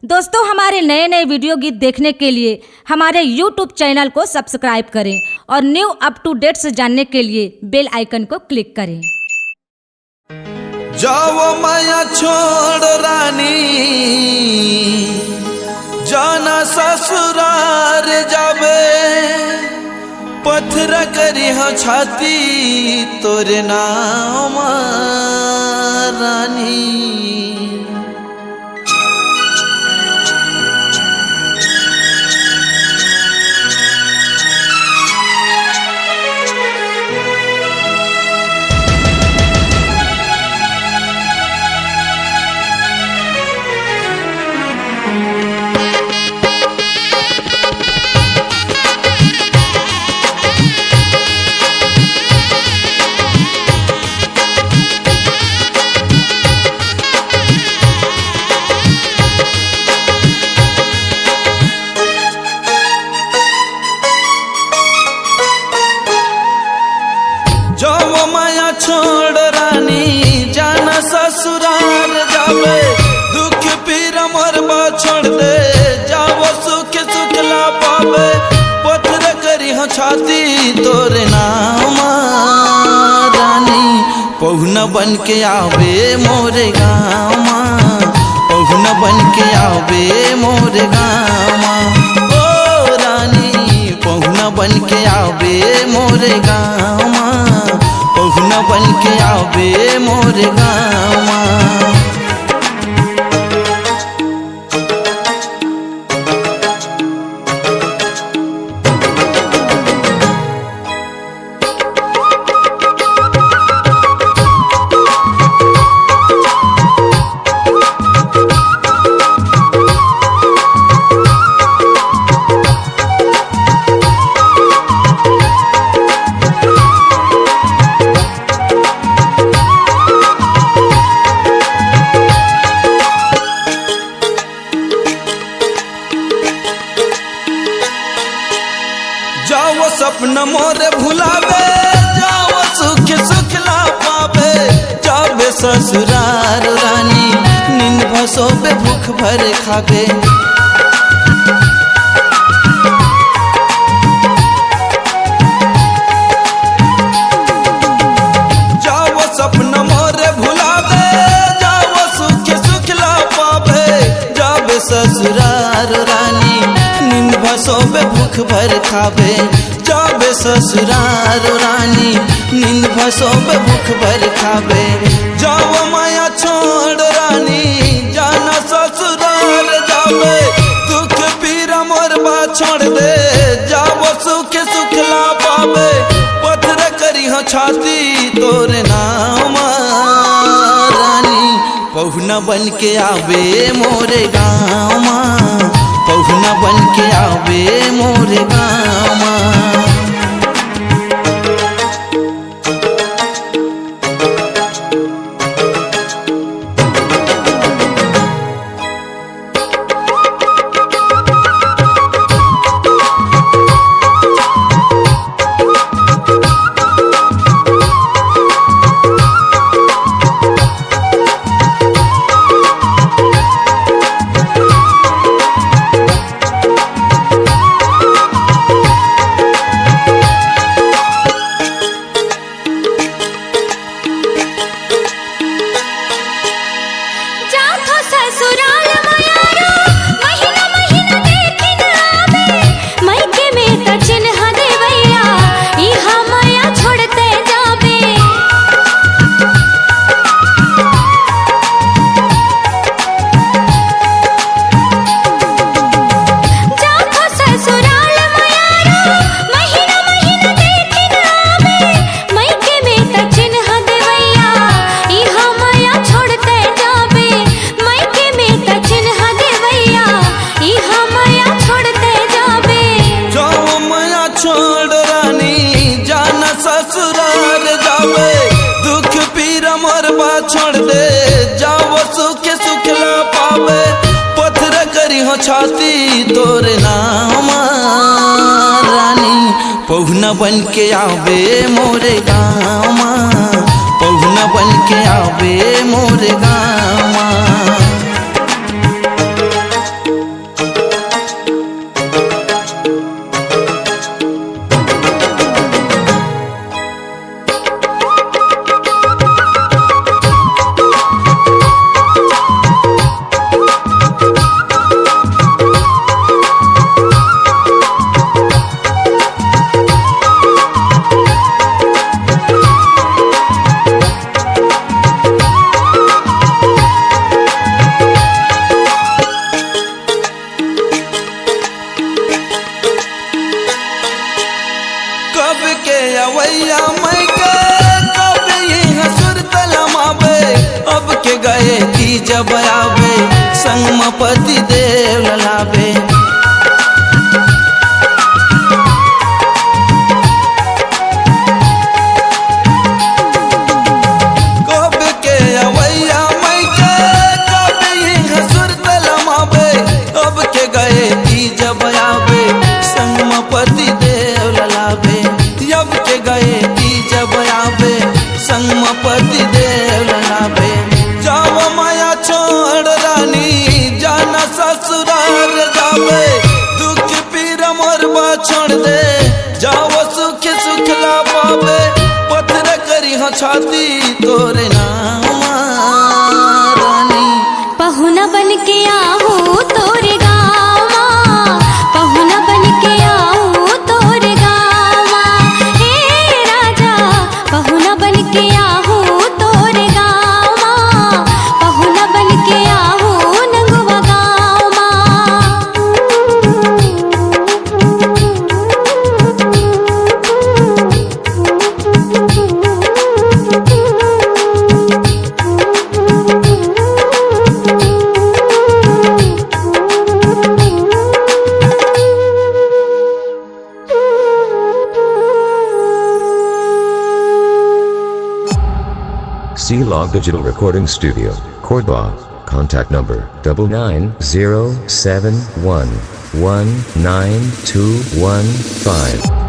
दोस्तों, हमारे नए नए वीडियो गीत देखने के लिए हमारे YouTube चैनल को सब्सक्राइब करें और न्यू अप टू डेट्स जानने के लिए बेल आइकन को क्लिक करें। जाओ माया छोड़ रानी, जाना ससुरार जावे, पत्थर करी हो छाती तोरे नाम रानी। छोड़ रानी, जाना ससुराल जावे, दुख पीर मरबा छोड़ दे, जाओ सुख सुख ला पावे, पत्थर करी हो छाती तोरे नाम रानी। पहुना बन के आवे मोरे गाँव, पहुना बन के आवे मोरे गाँव, ओ रानी पहुना बन के आवे मोरे गाँव, पहुना बन के आवे मोरे गाँव। जाओ सपना मोरे भुलावे, जाओ सुख सुख ला पावे, जावे ससुराल रानी, नींद भसोबे भूख भर खावे। जाओ सपना मोरे भुलावे, जाओ सुख सुख ला पावे, जावे ससुराल रानी, नींद भसोबे भूख भर खावे, जावे ससुराल रानी, नींद भसोबे भूख भर खावे। जाओ माया छोड़ रानी, जाना ससुराल जावे, दुख पीरा मोरबा छोड़ दे, जाओ सुख सुख ला पावे, पत्थर करी हो छाती तोरे नाम रानी। पहुना बन के आवे मोरे गाँव, पहुना बन के आवे मोरे गाँव। ससुराल जावे, दुख पीरा मरबा छोड़ दे, जाओ सुख सुख ला पावे, पत्थर करी हो छाती तोरे नाम रानी। पहुना बन के आवे मोरे गाँव, पहुना बन के आवे मोरे गाँव। जब आवे संग में पति देव ललावे। कब के अवैया मई के कब ही सुरत लमावे, अब के गए की जब आवे संग में पति देव ललावे। अब के गए की जब आवे संग में पति देव ललावे। जाओ माया छोड़ रानी जाना ससुराल जावे, दुख पीर मोरबा छोड़ दे जाओ सुख सुख ला पावे। पत्थर करी हो छाती तोरे नाम रानी। पहुना बन के आहू तोरे गावा, पहुना बन के आहू तोरे गावा। हे राजा पहुना बन के आहू तोरे गावा, पहुना बन के आहू नंगवा गावा। C-Log Digital Recording Studio, Cordoba. Contact number 99071192115.